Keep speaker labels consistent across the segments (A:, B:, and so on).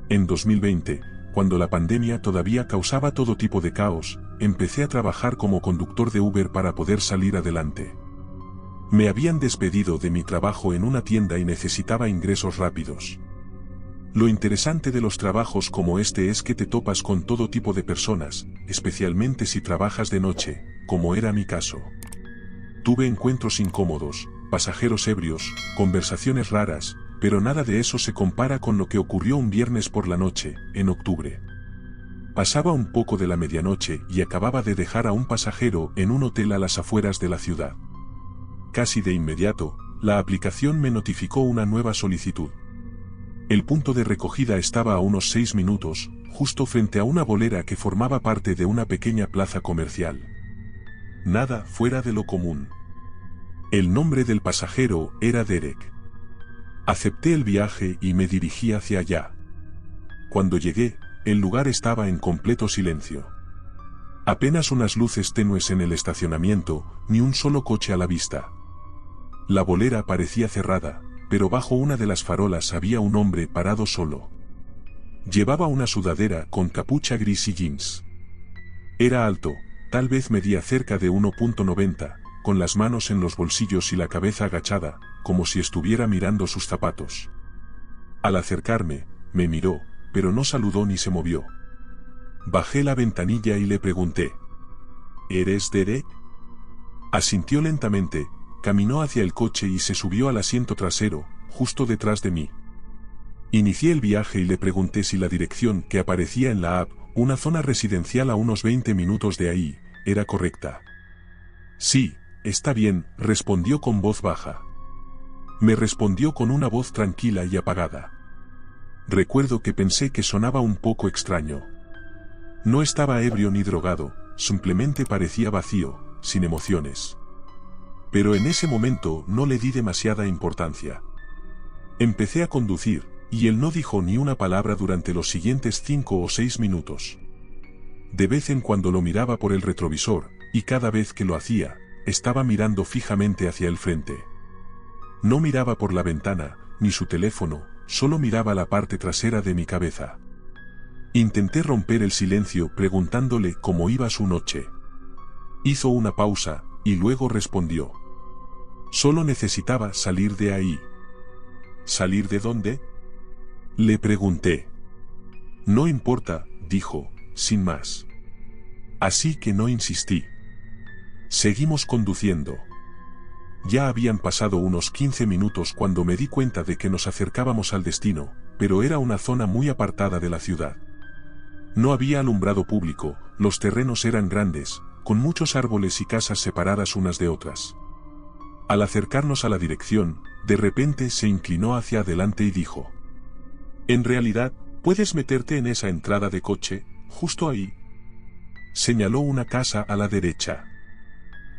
A: En 2020, cuando la pandemia todavía causaba todo tipo de caos, empecé a trabajar como conductor de Uber para poder salir adelante. Me habían despedido de mi trabajo en una tienda y necesitaba ingresos rápidos. Lo interesante de los trabajos como este es que te topas con todo tipo de personas, especialmente si trabajas de noche, como era mi caso. Tuve encuentros incómodos, pasajeros ebrios, conversaciones raras, pero nada de eso se compara con lo que ocurrió un viernes por la noche, en octubre. Pasaba un poco de la medianoche y acababa de dejar a un pasajero en un hotel a las afueras de la ciudad. Casi de inmediato, la aplicación me notificó una nueva solicitud. El punto de recogida estaba a unos 6 minutos, justo frente a una bolera que formaba parte de una pequeña plaza comercial. Nada fuera de lo común. El nombre del pasajero era Derek. Acepté el viaje y me dirigí hacia allá. Cuando llegué, el lugar estaba en completo silencio. Apenas unas luces tenues en el estacionamiento, ni un solo coche a la vista. La bolera parecía cerrada, pero bajo una de las farolas había un hombre parado solo. Llevaba una sudadera con capucha gris y jeans. Era alto, tal vez medía cerca de 1,90, con las manos en los bolsillos y la cabeza agachada, como si estuviera mirando sus zapatos. Al acercarme, me miró, pero no saludó ni se movió. Bajé la ventanilla y le pregunté: ¿Eres Derek? Asintió lentamente, caminó hacia el coche y se subió al asiento trasero, justo detrás de mí. Inicié el viaje y le pregunté si la dirección que aparecía en la app, una zona residencial a unos 20 minutos de ahí, era correcta. Sí, está bien, respondió con voz baja. Me respondió con una voz tranquila y apagada. Recuerdo que pensé que sonaba un poco extraño. No estaba ebrio ni drogado, simplemente parecía vacío, sin emociones. Pero en ese momento no le di demasiada importancia. Empecé a conducir, y él no dijo ni una palabra durante los siguientes 5 o 6 minutos. De vez en cuando lo miraba por el retrovisor, y cada vez que lo hacía, estaba mirando fijamente hacia el frente. No miraba por la ventana, ni su teléfono, solo miraba la parte trasera de mi cabeza. Intenté romper el silencio preguntándole cómo iba su noche. Hizo una pausa, y luego respondió: Solo necesitaba salir de ahí. ¿Salir de dónde? Le pregunté. No importa, dijo, sin más. Así que no insistí. Seguimos conduciendo. Ya habían pasado unos 15 minutos cuando me di cuenta de que nos acercábamos al destino, pero era una zona muy apartada de la ciudad. No había alumbrado público, los terrenos eran grandes, con muchos árboles y casas separadas unas de otras. Al acercarnos a la dirección, de repente se inclinó hacia adelante y dijo: En realidad, puedes meterte en esa entrada de coche, justo ahí. Señaló una casa a la derecha.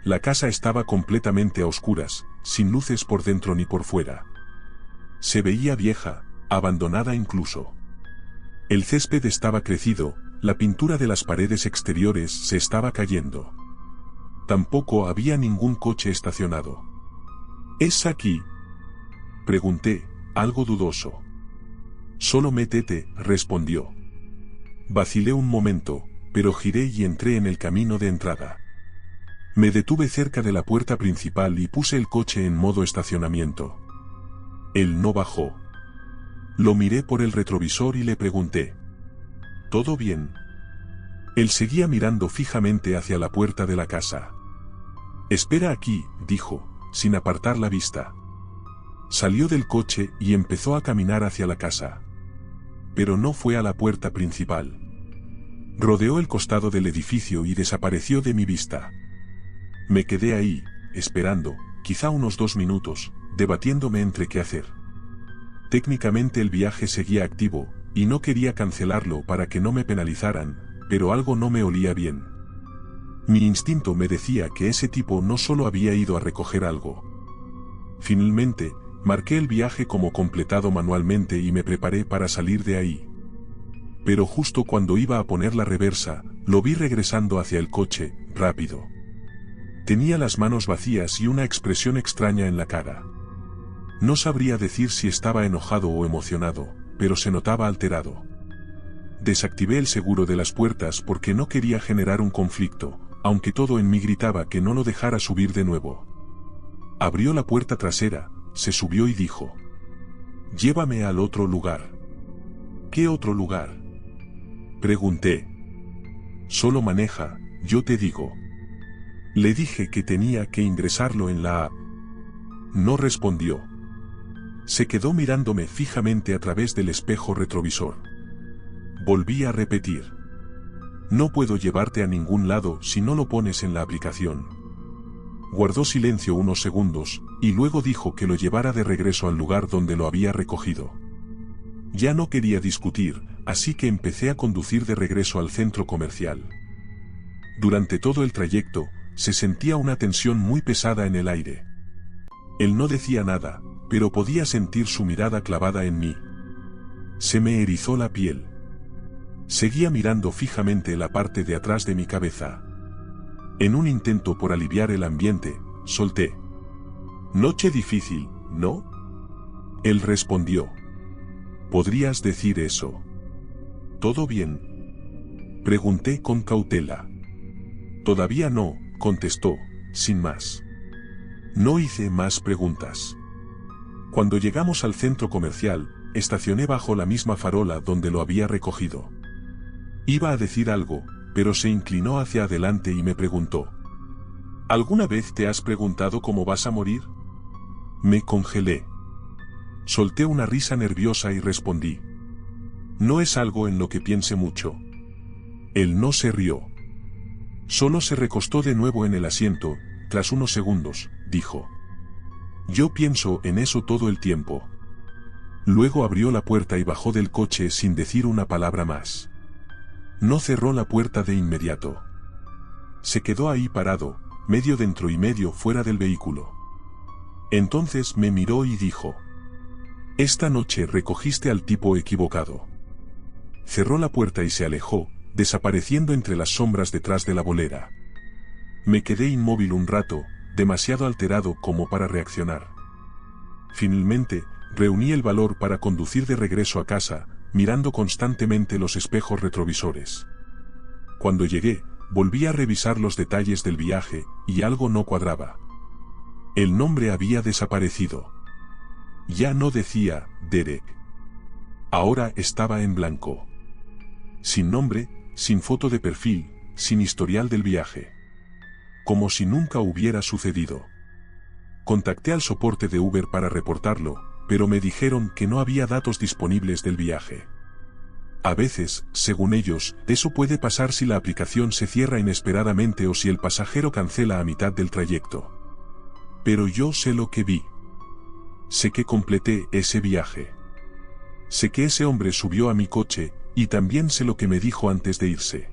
A: La casa estaba completamente a oscuras, sin luces por dentro ni por fuera. Se veía vieja, abandonada incluso. El césped estaba crecido, la pintura de las paredes exteriores se estaba cayendo. Tampoco había ningún coche estacionado. ¿Es aquí?, pregunté, algo dudoso. Solo métete, respondió. Vacilé un momento, pero giré y entré en el camino de entrada. Me detuve cerca de la puerta principal y puse el coche en modo estacionamiento. Él no bajó. Lo miré por el retrovisor y le pregunté: ¿Todo bien? Él seguía mirando fijamente hacia la puerta de la casa. Espera aquí, dijo, sin apartar la vista. Salió del coche y empezó a caminar hacia la casa. Pero no fue a la puerta principal. Rodeó el costado del edificio y desapareció de mi vista. Me quedé ahí, esperando, quizá unos 2 minutos, debatiéndome entre qué hacer. Técnicamente el viaje seguía activo, y no quería cancelarlo para que no me penalizaran, pero algo no me olía bien. Mi instinto me decía que ese tipo no solo había ido a recoger algo. Finalmente, marqué el viaje como completado manualmente y me preparé para salir de ahí. Pero justo cuando iba a poner la reversa, lo vi regresando hacia el coche, rápido. Tenía las manos vacías y una expresión extraña en la cara. No sabría decir si estaba enojado o emocionado, pero se notaba alterado. Desactivé el seguro de las puertas porque no quería generar un conflicto, aunque todo en mí gritaba que no lo dejara subir de nuevo. Abrió la puerta trasera, se subió y dijo: «Llévame al otro lugar». «¿Qué otro lugar?», pregunté. «Solo maneja, yo te digo». Le dije que tenía que ingresarlo en la app. No respondió. Se quedó mirándome fijamente a través del espejo retrovisor. Volví a repetir: «No puedo llevarte a ningún lado si no lo pones en la aplicación». Guardó silencio unos segundos, y luego dijo que lo llevara de regreso al lugar donde lo había recogido. Ya no quería discutir, así que empecé a conducir de regreso al centro comercial. Durante todo el trayecto, se sentía una tensión muy pesada en el aire. Él no decía nada, pero podía sentir su mirada clavada en mí. Se me erizó la piel. Seguía mirando fijamente la parte de atrás de mi cabeza. En un intento por aliviar el ambiente, solté: «Noche difícil, ¿no?». Él respondió: «Podrías decir eso». «¿Todo bien?», pregunté con cautela. «Todavía no», contestó, sin más. No hice más preguntas. Cuando llegamos al centro comercial, estacioné bajo la misma farola donde lo había recogido. Iba a decir algo, pero se inclinó hacia adelante y me preguntó: «¿Alguna vez te has preguntado cómo vas a morir?». Me congelé. Solté una risa nerviosa y respondí: «No es algo en lo que piense mucho». Él no se rió. Solo se recostó de nuevo en el asiento. Tras unos segundos, dijo: «Yo pienso en eso todo el tiempo». Luego abrió la puerta y bajó del coche sin decir una palabra más. No cerró la puerta de inmediato. Se quedó ahí parado, medio dentro y medio fuera del vehículo. Entonces me miró y dijo: «Esta noche recogiste al tipo equivocado». Cerró la puerta y se alejó, desapareciendo entre las sombras detrás de la bolera. Me quedé inmóvil un rato, demasiado alterado como para reaccionar. Finalmente, reuní el valor para conducir de regreso a casa, mirando constantemente los espejos retrovisores. Cuando llegué, volví a revisar los detalles del viaje, y algo no cuadraba. El nombre había desaparecido. Ya no decía Derek. Ahora estaba en blanco. Sin nombre, sin foto de perfil, sin historial del viaje. Como si nunca hubiera sucedido. Contacté al soporte de Uber para reportarlo, pero me dijeron que no había datos disponibles del viaje. A veces, según ellos, eso puede pasar si la aplicación se cierra inesperadamente o si el pasajero cancela a mitad del trayecto. Pero yo sé lo que vi. Sé que completé ese viaje. Sé que ese hombre subió a mi coche, y también sé lo que me dijo antes de irse.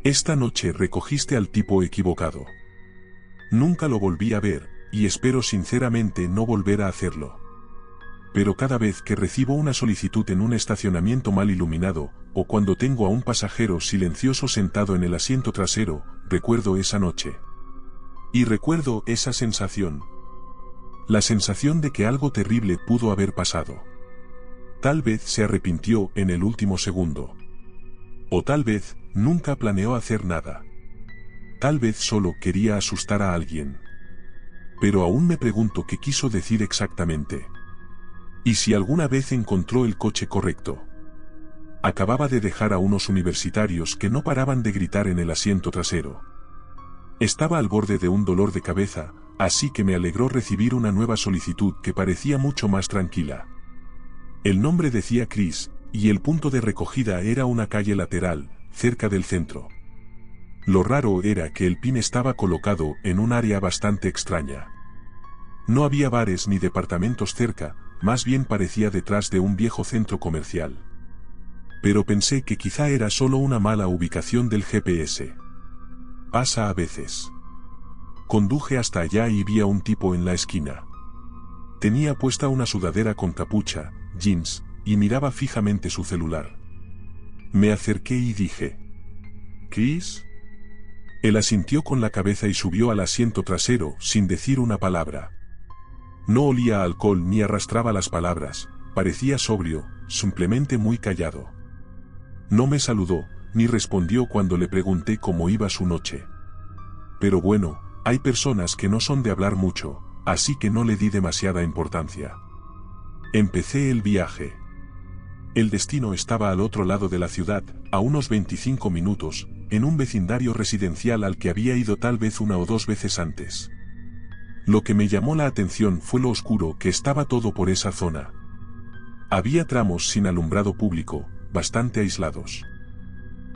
A: «Esta noche recogiste al tipo equivocado». Nunca lo volví a ver, y espero sinceramente no volver a hacerlo. Pero cada vez que recibo una solicitud en un estacionamiento mal iluminado, o cuando tengo a un pasajero silencioso sentado en el asiento trasero, recuerdo esa noche. Y recuerdo esa sensación. La sensación de que algo terrible pudo haber pasado. Tal vez se arrepintió en el último segundo. O tal vez, nunca planeó hacer nada. Tal vez solo quería asustar a alguien. Pero aún me pregunto qué quiso decir exactamente. ¿Y si alguna vez encontró el coche correcto? Acababa de dejar a unos universitarios que no paraban de gritar en el asiento trasero. Estaba al borde de un dolor de cabeza, así que me alegró recibir una nueva solicitud que parecía mucho más tranquila. El nombre decía Chris, y el punto de recogida era una calle lateral, cerca del centro. Lo raro era que el PIN estaba colocado en un área bastante extraña. No había bares ni departamentos cerca, más bien parecía detrás de un viejo centro comercial. Pero pensé que quizá era solo una mala ubicación del GPS. Pasa a veces. Conduje hasta allá y vi a un tipo en la esquina. Tenía puesta una sudadera con capucha, jeans, y miraba fijamente su celular. Me acerqué y dije: «¿Chris?». Él asintió con la cabeza y subió al asiento trasero sin decir una palabra. No olía a alcohol ni arrastraba las palabras, parecía sobrio, simplemente muy callado. No me saludó, ni respondió cuando le pregunté cómo iba su noche. Pero bueno, hay personas que no son de hablar mucho, así que no le di demasiada importancia. Empecé el viaje. El destino estaba al otro lado de la ciudad, a unos 25 minutos, en un vecindario residencial al que había ido tal vez una o dos veces antes. Lo que me llamó la atención fue lo oscuro que estaba todo por esa zona. Había tramos sin alumbrado público, bastante aislados.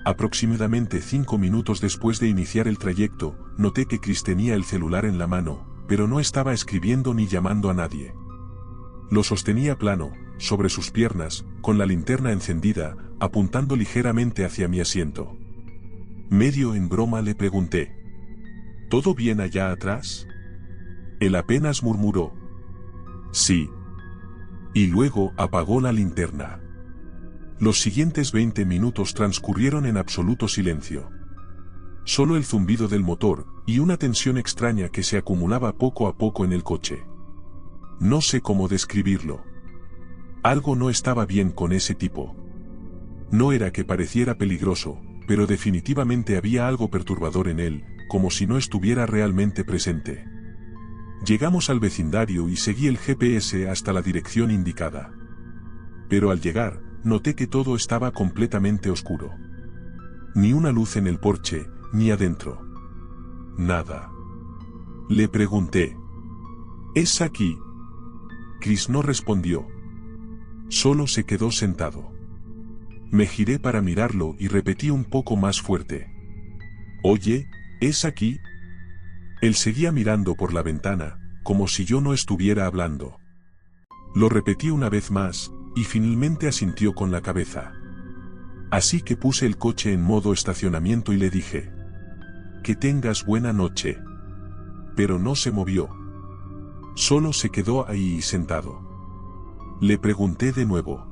A: Aproximadamente 5 minutos después de iniciar el trayecto, noté que Chris tenía el celular en la mano, pero no estaba escribiendo ni llamando a nadie. Lo sostenía plano, sobre sus piernas, con la linterna encendida, apuntando ligeramente hacia mi asiento. Medio en broma le pregunté: ¿todo bien allá atrás? Él apenas murmuró: sí. Y luego apagó la linterna. Los siguientes 20 minutos transcurrieron en absoluto silencio. Solo el zumbido del motor, y una tensión extraña que se acumulaba poco a poco en el coche. No sé cómo describirlo. Algo no estaba bien con ese tipo. No era que pareciera peligroso, pero definitivamente había algo perturbador en él, como si no estuviera realmente presente. Llegamos al vecindario y seguí el GPS hasta la dirección indicada. Pero al llegar, noté que todo estaba completamente oscuro. Ni una luz en el porche, ni adentro. Nada. Le pregunté: ¿es aquí? Chris no respondió. Solo se quedó sentado. Me giré para mirarlo y repetí un poco más fuerte: oye, ¿es aquí? Él seguía mirando por la ventana, como si yo no estuviera hablando. Lo repetí una vez más, y finalmente asintió con la cabeza. Así que puse el coche en modo estacionamiento y le dije: que tengas buena noche. Pero no se movió. Solo se quedó ahí sentado. Le pregunté de nuevo: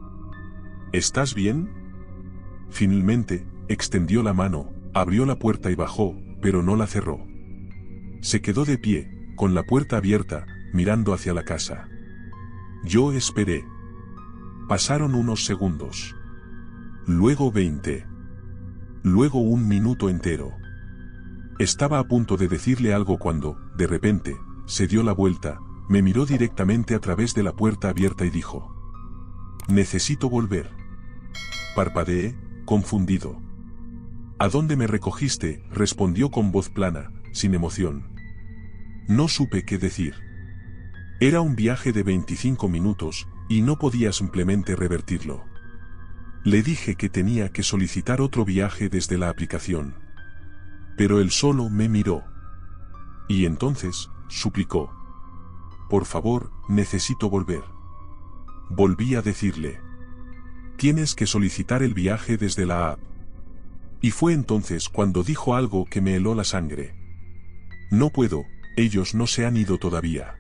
A: ¿estás bien? Finalmente, extendió la mano, abrió la puerta y bajó, pero no la cerró. Se quedó de pie, con la puerta abierta, mirando hacia la casa. Yo esperé. Pasaron unos segundos. Luego 20. Luego un minuto entero. Estaba a punto de decirle algo cuando, de repente, se dio la vuelta, me miró directamente a través de la puerta abierta y dijo: necesito volver. Parpadeé, confundido. ¿A dónde me recogiste?, respondió con voz plana, sin emoción. No supe qué decir. Era un viaje de 25 minutos, y no podía simplemente revertirlo. Le dije que tenía que solicitar otro viaje desde la aplicación. Pero él solo me miró. Y entonces, suplicó: por favor, necesito volver. Volví a decirle: tienes que solicitar el viaje desde la app. Y fue entonces cuando dijo algo que me heló la sangre. No puedo, ellos no se han ido todavía.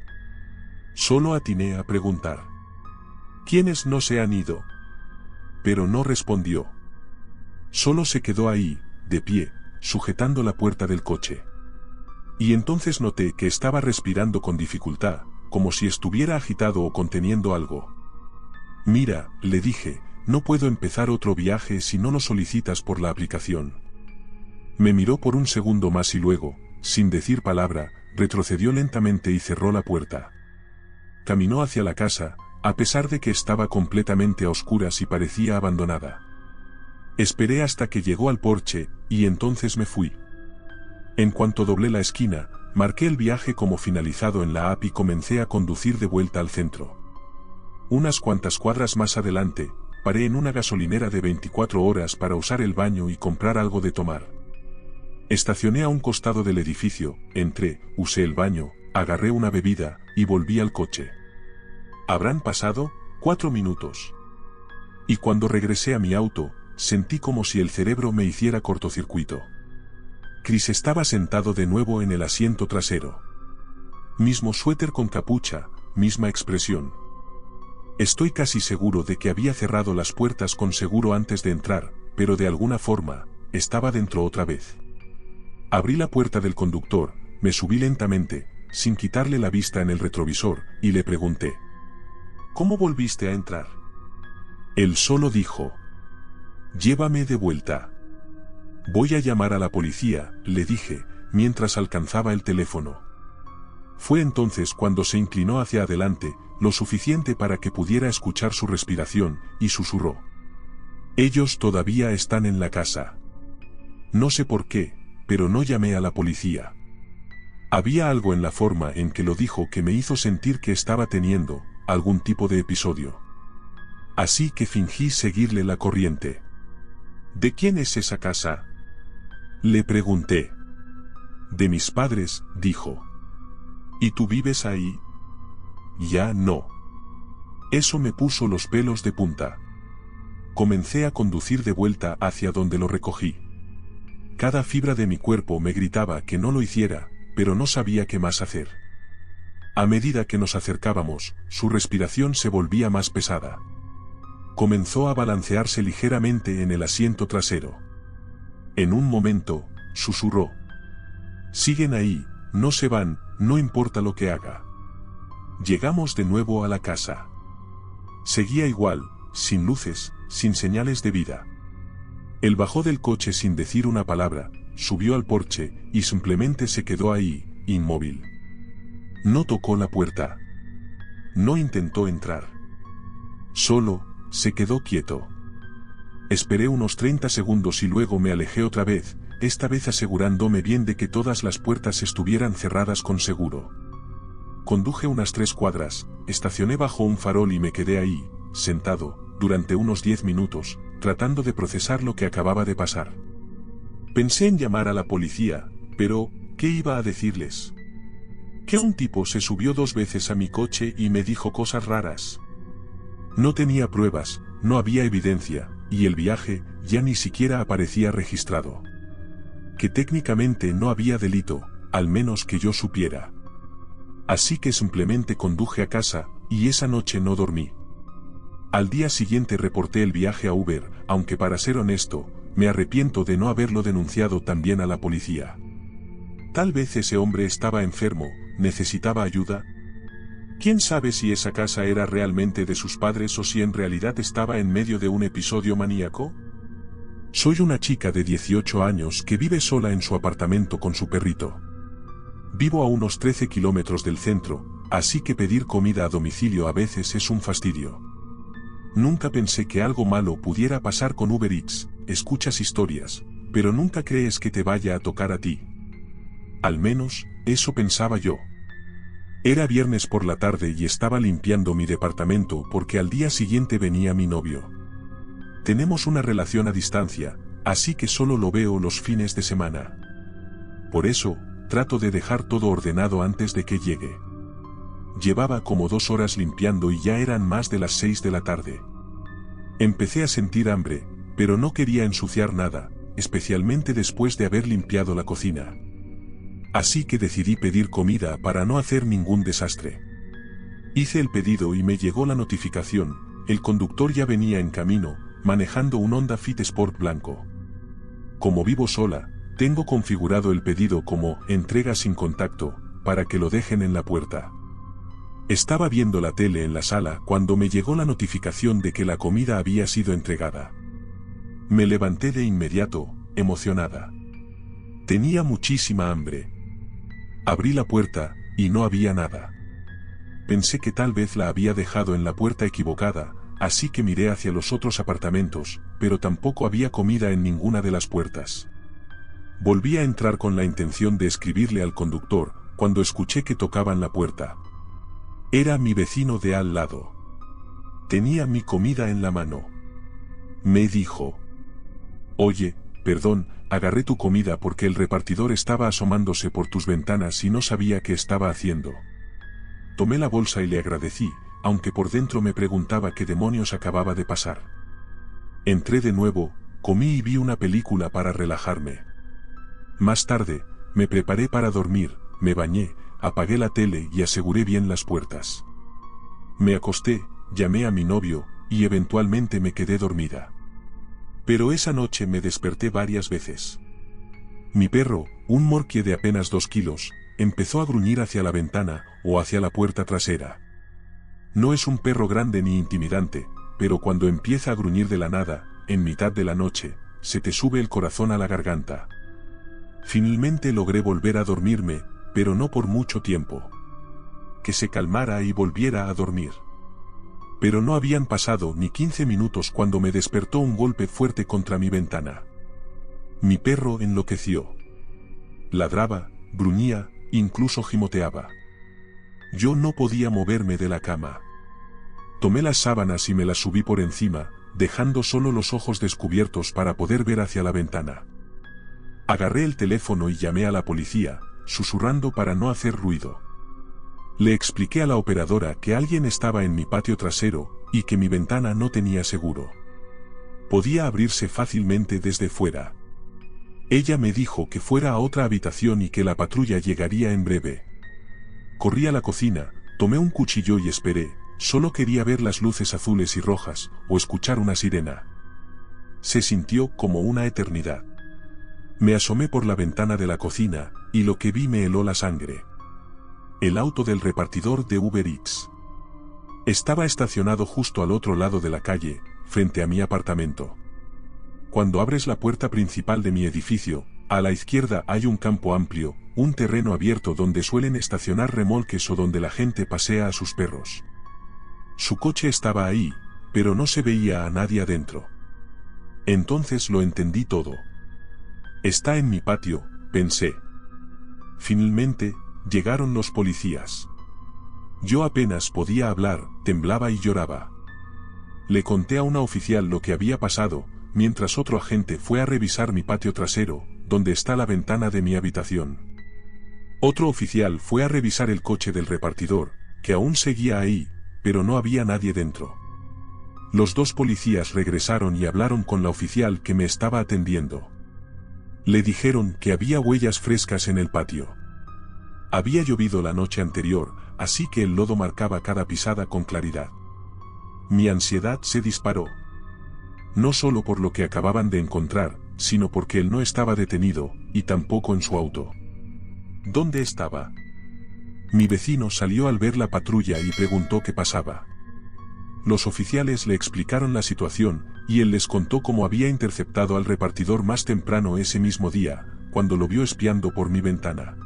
A: Solo atiné a preguntar: ¿quiénes no se han ido? Pero no respondió. Solo se quedó ahí, de pie, sujetando la puerta del coche. Y entonces noté que estaba respirando con dificultad, como si estuviera agitado o conteniendo algo. Mira, le dije, no puedo empezar otro viaje si no lo solicitas por la aplicación. Me miró por un segundo más y luego, sin decir palabra, retrocedió lentamente y cerró la puerta. Caminó hacia la casa, a pesar de que estaba completamente a oscuras y parecía abandonada. Esperé hasta que llegó al porche, y entonces me fui. En cuanto doblé la esquina, marqué el viaje como finalizado en la app y comencé a conducir de vuelta al centro. Unas cuantas cuadras más adelante, paré en una gasolinera de 24 horas para usar el baño y comprar algo de tomar. Estacioné a un costado del edificio, entré, usé el baño, agarré una bebida, y volví al coche. Habrán pasado 4 minutos. Y cuando regresé a mi auto, sentí como si el cerebro me hiciera cortocircuito. Chris estaba sentado de nuevo en el asiento trasero. Mismo suéter con capucha, misma expresión. Estoy casi seguro de que había cerrado las puertas con seguro antes de entrar, pero de alguna forma, estaba dentro otra vez. Abrí la puerta del conductor, me subí lentamente, sin quitarle la vista en el retrovisor, y le pregunté: ¿cómo volviste a entrar? Él solo dijo: Llévame de vuelta. Voy a llamar a la policía, le dije, mientras alcanzaba el teléfono. Fue entonces cuando se inclinó hacia adelante, lo suficiente para que pudiera escuchar su respiración, y susurró. Ellos todavía están en la casa. No sé por qué, pero no llamé a la policía. Había algo en la forma en que lo dijo que me hizo sentir que estaba teniendo algún tipo de episodio. Así que fingí seguirle la corriente. ¿De quién es esa casa?, le pregunté. De mis padres, dijo. ¿Y tú vives ahí? Ya no. Eso me puso los pelos de punta. Comencé a conducir de vuelta hacia donde lo recogí. Cada fibra de mi cuerpo me gritaba que no lo hiciera, pero no sabía qué más hacer. A medida que nos acercábamos, su respiración se volvía más pesada. Comenzó a balancearse ligeramente en el asiento trasero. En un momento, susurró. Siguen ahí, no se van, no importa lo que haga. Llegamos de nuevo a la casa. Seguía igual, sin luces, sin señales de vida. Él bajó del coche sin decir una palabra, subió al porche, y simplemente se quedó ahí, inmóvil. No tocó la puerta. No intentó entrar. Solo, se quedó quieto. Esperé unos 30 segundos y luego me alejé otra vez, esta vez asegurándome bien de que todas las puertas estuvieran cerradas con seguro. Conduje unas 3 cuadras, estacioné bajo un farol y me quedé ahí, sentado, durante unos 10 minutos, tratando de procesar lo que acababa de pasar. Pensé en llamar a la policía, pero, ¿qué iba a decirles? Que un tipo se subió 2 veces a mi coche y me dijo cosas raras. No tenía pruebas, no había evidencia, y el viaje ya ni siquiera aparecía registrado. Que técnicamente no había delito, al menos que yo supiera. Así que simplemente conduje a casa, y esa noche no dormí. Al día siguiente reporté el viaje a Uber, aunque para ser honesto, me arrepiento de no haberlo denunciado también a la policía. Tal vez ese hombre estaba enfermo, necesitaba ayuda. ¿Quién sabe si esa casa era realmente de sus padres o si en realidad estaba en medio de un episodio maníaco? Soy una chica de 18 años que vive sola en su apartamento con su perrito. Vivo a unos 13 kilómetros del centro, así que pedir comida a domicilio a veces es un fastidio. Nunca pensé que algo malo pudiera pasar con Uber Eats, escuchas historias, pero nunca crees que te vaya a tocar a ti. Al menos, eso pensaba yo. Era viernes por la tarde y estaba limpiando mi departamento porque al día siguiente venía mi novio. Tenemos una relación a distancia, así que solo lo veo los fines de semana. Por eso, trato de dejar todo ordenado antes de que llegue. Llevaba como 2 horas limpiando y ya eran más de las 6 de la tarde. Empecé a sentir hambre, pero no quería ensuciar nada, especialmente después de haber limpiado la cocina. Así que decidí pedir comida para no hacer ningún desastre. Hice el pedido y me llegó la notificación, el conductor ya venía en camino, manejando un Honda Fit Sport blanco. Como vivo sola, tengo configurado el pedido como entrega sin contacto, para que lo dejen en la puerta. Estaba viendo la tele en la sala cuando me llegó la notificación de que la comida había sido entregada. Me levanté de inmediato, emocionada. Tenía muchísima hambre. Abrí la puerta, y no había nada. Pensé que tal vez la había dejado en la puerta equivocada, así que miré hacia los otros apartamentos, pero tampoco había comida en ninguna de las puertas. Volví a entrar con la intención de escribirle al conductor, cuando escuché que tocaban la puerta. Era mi vecino de al lado. Tenía mi comida en la mano. Me dijo: «Oye, perdón, agarré tu comida porque el repartidor estaba asomándose por tus ventanas y no sabía qué estaba haciendo». Tomé la bolsa y le agradecí, aunque por dentro me preguntaba qué demonios acababa de pasar. Entré de nuevo, comí y vi una película para relajarme. Más tarde, me preparé para dormir, me bañé, apagué la tele y aseguré bien las puertas. Me acosté, llamé a mi novio, y eventualmente me quedé dormida. Pero esa noche me desperté varias veces. Mi perro, un morkie de apenas 2 kilos, empezó a gruñir hacia la ventana o hacia la puerta trasera. No es un perro grande ni intimidante, pero cuando empieza a gruñir de la nada, en mitad de la noche, se te sube el corazón a la garganta. Finalmente logré volver a dormirme, pero no por mucho tiempo. Que se calmara y volviera a dormir. Pero no habían pasado ni 15 minutos cuando me despertó un golpe fuerte contra mi ventana. Mi perro enloqueció. Ladraba, gruñía, incluso gimoteaba. Yo no podía moverme de la cama. Tomé las sábanas y me las subí por encima, dejando solo los ojos descubiertos para poder ver hacia la ventana. Agarré el teléfono y llamé a la policía, susurrando para no hacer ruido. Le expliqué a la operadora que alguien estaba en mi patio trasero, y que mi ventana no tenía seguro. Podía abrirse fácilmente desde fuera. Ella me dijo que fuera a otra habitación y que la patrulla llegaría en breve. Corrí a la cocina, tomé un cuchillo y esperé, solo quería ver las luces azules y rojas, o escuchar una sirena. Se sintió como una eternidad. Me asomé por la ventana de la cocina, y lo que vi me heló la sangre. El auto del repartidor de Uber Eats. Estaba estacionado justo al otro lado de la calle, frente a mi apartamento. Cuando abres la puerta principal de mi edificio, a la izquierda hay un campo amplio, un terreno abierto donde suelen estacionar remolques o donde la gente pasea a sus perros. Su coche estaba ahí, pero no se veía a nadie adentro. Entonces lo entendí todo. Está en mi patio, pensé. Finalmente, llegaron los policías. Yo apenas podía hablar, temblaba y lloraba. Le conté a una oficial lo que había pasado, mientras otro agente fue a revisar mi patio trasero, donde está la ventana de mi habitación. Otro oficial fue a revisar el coche del repartidor, que aún seguía ahí, pero no había nadie dentro. Los dos policías regresaron y hablaron con la oficial que me estaba atendiendo. Le dijeron que había huellas frescas en el patio. Había llovido la noche anterior, así que el lodo marcaba cada pisada con claridad. Mi ansiedad se disparó. No solo por lo que acababan de encontrar, sino porque él no estaba detenido, y tampoco en su auto. ¿Dónde estaba? Mi vecino salió al ver la patrulla y preguntó qué pasaba. Los oficiales le explicaron la situación, y él les contó cómo había interceptado al repartidor más temprano ese mismo día, cuando lo vio espiando por mi ventana.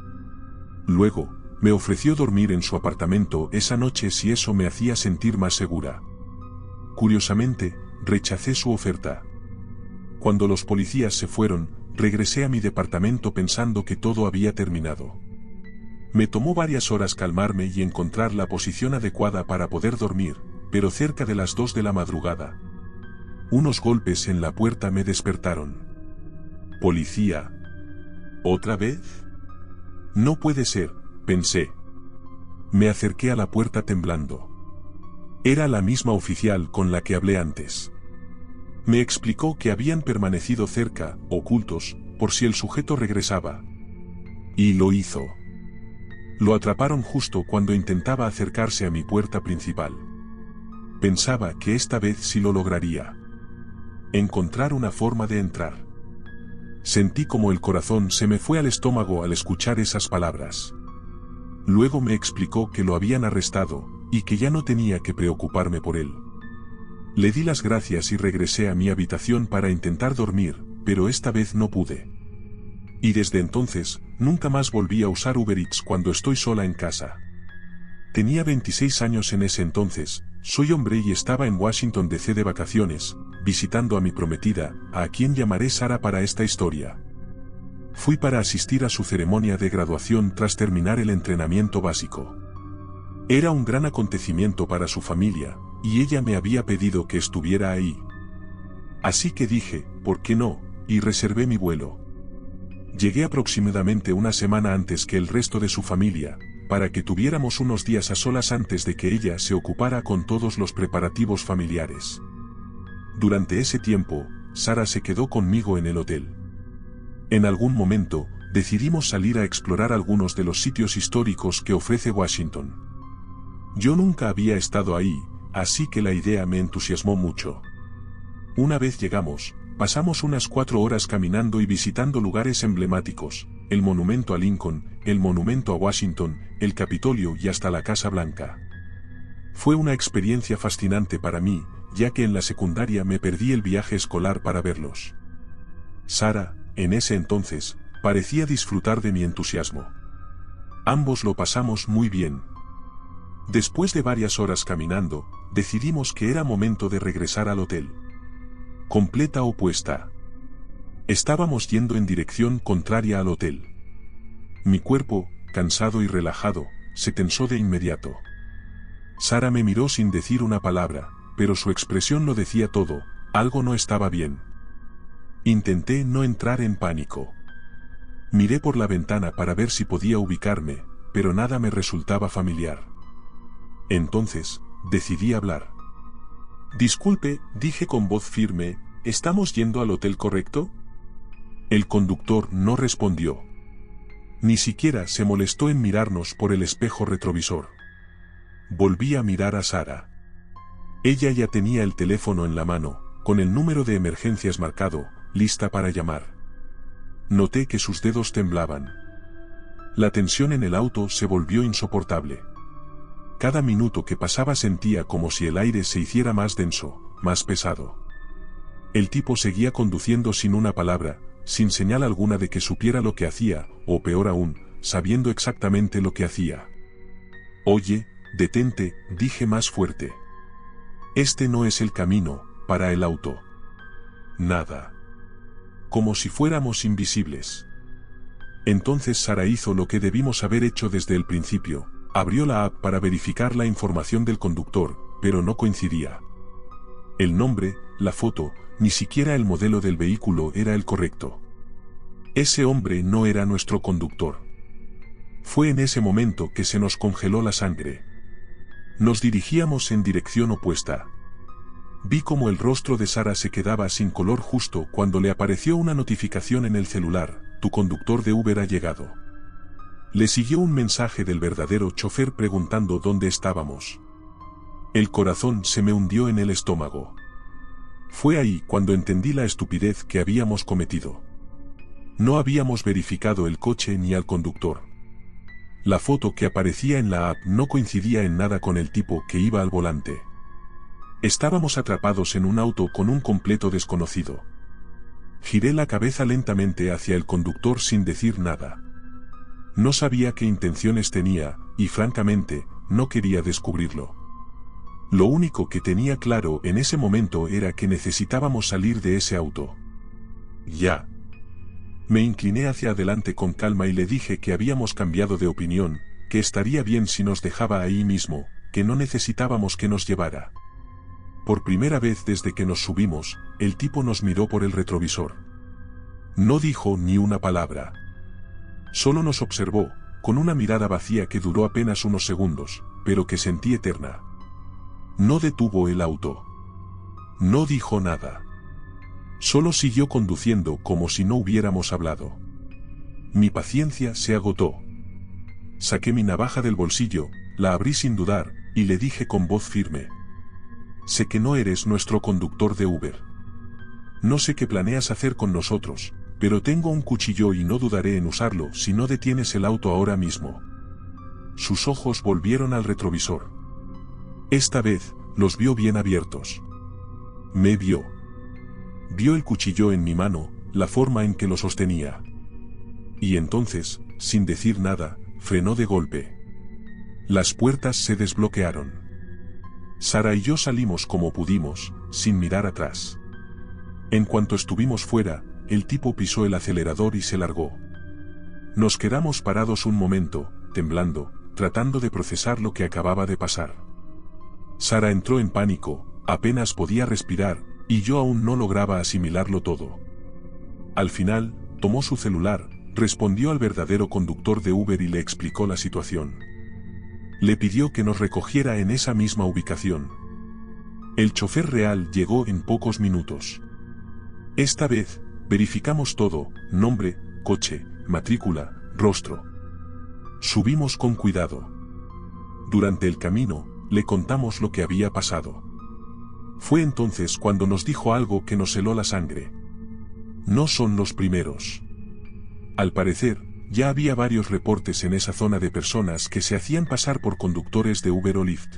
A: Luego, me ofreció dormir en su apartamento esa noche si eso me hacía sentir más segura. Curiosamente, rechacé su oferta. Cuando los policías se fueron, regresé a mi departamento pensando que todo había terminado. Me tomó varias horas calmarme y encontrar la posición adecuada para poder dormir, pero cerca de las 2 de la madrugada. Unos golpes en la puerta me despertaron. ¿Policía? ¿Otra vez? No puede ser, pensé. Me acerqué a la puerta temblando. Era la misma oficial con la que hablé antes. Me explicó que habían permanecido cerca, ocultos, por si el sujeto regresaba. Y lo hizo. Lo atraparon justo cuando intentaba acercarse a mi puerta principal. Pensaba que esta vez sí lo lograría. Encontrar una forma de entrar. Sentí como el corazón se me fue al estómago al escuchar esas palabras. Luego me explicó que lo habían arrestado, y que ya no tenía que preocuparme por él. Le di las gracias y regresé a mi habitación para intentar dormir, pero esta vez no pude. Y desde entonces, nunca más volví a usar Uber Eats cuando estoy sola en casa. Tenía 26 años en ese entonces, soy hombre y estaba en Washington DC de vacaciones, visitando a mi prometida, a quien llamaré Sara para esta historia. Fui para asistir a su ceremonia de graduación tras terminar el entrenamiento básico. Era un gran acontecimiento para su familia, y ella me había pedido que estuviera ahí. Así que dije, ¿por qué no?, y reservé mi vuelo. Llegué aproximadamente una semana antes que el resto de su familia, para que tuviéramos unos días a solas antes de que ella se ocupara con todos los preparativos familiares. Durante ese tiempo, Sara se quedó conmigo en el hotel. En algún momento, decidimos salir a explorar algunos de los sitios históricos que ofrece Washington. Yo nunca había estado ahí, así que la idea me entusiasmó mucho. Una vez llegamos, pasamos unas 4 horas caminando y visitando lugares emblemáticos, el monumento a Lincoln, el monumento a Washington, el Capitolio y hasta la Casa Blanca. Fue una experiencia fascinante para mí, ya que en la secundaria me perdí el viaje escolar para verlos. Sara, en ese entonces, parecía disfrutar de mi entusiasmo. Ambos lo pasamos muy bien. Después de varias horas caminando, decidimos que era momento de regresar al hotel. Completa opuesta. Estábamos yendo en dirección contraria al hotel. Mi cuerpo, cansado y relajado, se tensó de inmediato. Sara me miró sin decir una palabra, pero su expresión lo decía todo, algo no estaba bien. Intenté no entrar en pánico. Miré por la ventana para ver si podía ubicarme, pero nada me resultaba familiar. Entonces, decidí hablar. Disculpe, dije con voz firme, ¿estamos yendo al hotel correcto? El conductor no respondió. Ni siquiera se molestó en mirarnos por el espejo retrovisor. Volví a mirar a Sara. Ella ya tenía el teléfono en la mano, con el número de emergencias marcado, lista para llamar. Noté que sus dedos temblaban. La tensión en el auto se volvió insoportable. Cada minuto que pasaba sentía como si el aire se hiciera más denso, más pesado. El tipo seguía conduciendo sin una palabra, sin señal alguna de que supiera lo que hacía, o peor aún, sabiendo exactamente lo que hacía. Oye, detente, dije más fuerte. Este no es el camino, para el auto. Nada. Como si fuéramos invisibles. Entonces Sara hizo lo que debimos haber hecho desde el principio, abrió la app para verificar la información del conductor, pero no coincidía. El nombre, la foto, ni siquiera el modelo del vehículo era el correcto. Ese hombre no era nuestro conductor. Fue en ese momento que se nos congeló la sangre. Nos dirigíamos en dirección opuesta. Vi cómo el rostro de Sara se quedaba sin color justo cuando le apareció una notificación en el celular, tu conductor de Uber ha llegado. Le siguió un mensaje del verdadero chofer preguntando dónde estábamos. El corazón se me hundió en el estómago. Fue ahí cuando entendí la estupidez que habíamos cometido. No habíamos verificado el coche ni al conductor. La foto que aparecía en la app no coincidía en nada con el tipo que iba al volante. Estábamos atrapados en un auto con un completo desconocido. Giré la cabeza lentamente hacia el conductor sin decir nada. No sabía qué intenciones tenía, y francamente, no quería descubrirlo. Lo único que tenía claro en ese momento era que necesitábamos salir de ese auto. Ya. Me incliné hacia adelante con calma y le dije que habíamos cambiado de opinión, que estaría bien si nos dejaba ahí mismo, que no necesitábamos que nos llevara. Por primera vez desde que nos subimos, el tipo nos miró por el retrovisor. No dijo ni una palabra. Solo nos observó, con una mirada vacía que duró apenas unos segundos, pero que sentí eterna. No detuvo el auto. No dijo nada. Solo siguió conduciendo como si no hubiéramos hablado. Mi paciencia se agotó. Saqué mi navaja del bolsillo, la abrí sin dudar, y le dije con voz firme. Sé que no eres nuestro conductor de Uber. No sé qué planeas hacer con nosotros, pero tengo un cuchillo y no dudaré en usarlo si no detienes el auto ahora mismo. Sus ojos volvieron al retrovisor. Esta vez, los vio bien abiertos. Me vio. Vio el cuchillo en mi mano, la forma en que lo sostenía. Y entonces, sin decir nada, frenó de golpe. Las puertas se desbloquearon. Sara y yo salimos como pudimos, sin mirar atrás. En cuanto estuvimos fuera, el tipo pisó el acelerador y se largó. Nos quedamos parados un momento, temblando, tratando de procesar lo que acababa de pasar. Sara entró en pánico, apenas podía respirar, y yo aún no lograba asimilarlo todo. Al final, tomó su celular, respondió al verdadero conductor de Uber y le explicó la situación. Le pidió que nos recogiera en esa misma ubicación. El chofer real llegó en pocos minutos. Esta vez, verificamos todo, nombre, coche, matrícula, rostro. Subimos con cuidado. Durante el camino, le contamos lo que había pasado. Fue entonces cuando nos dijo algo que nos heló la sangre. No son los primeros. Al parecer, ya había varios reportes en esa zona de personas que se hacían pasar por conductores de Uber o Lyft.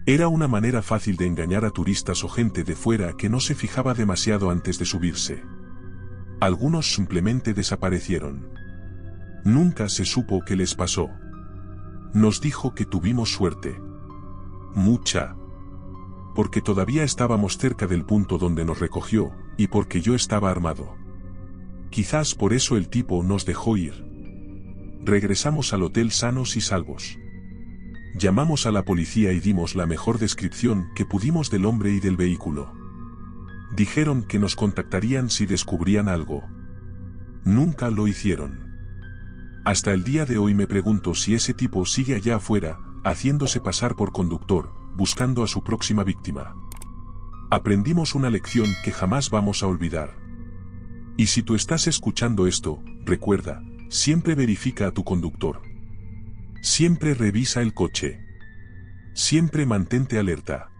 A: Era una manera fácil de engañar a turistas o gente de fuera que no se fijaba demasiado antes de subirse. Algunos simplemente desaparecieron. Nunca se supo qué les pasó. Nos dijo que tuvimos suerte. Mucha. Porque todavía estábamos cerca del punto donde nos recogió, y porque yo estaba armado. Quizás por eso el tipo nos dejó ir. Regresamos al hotel sanos y salvos. Llamamos a la policía y dimos la mejor descripción que pudimos del hombre y del vehículo. Dijeron que nos contactarían si descubrían algo. Nunca lo hicieron. Hasta el día de hoy me pregunto si ese tipo sigue allá afuera, haciéndose pasar por conductor, buscando a su próxima víctima. Aprendimos una lección que jamás vamos a olvidar. Y si tú estás escuchando esto, recuerda, siempre verifica a tu conductor. Siempre revisa el coche. Siempre mantente alerta.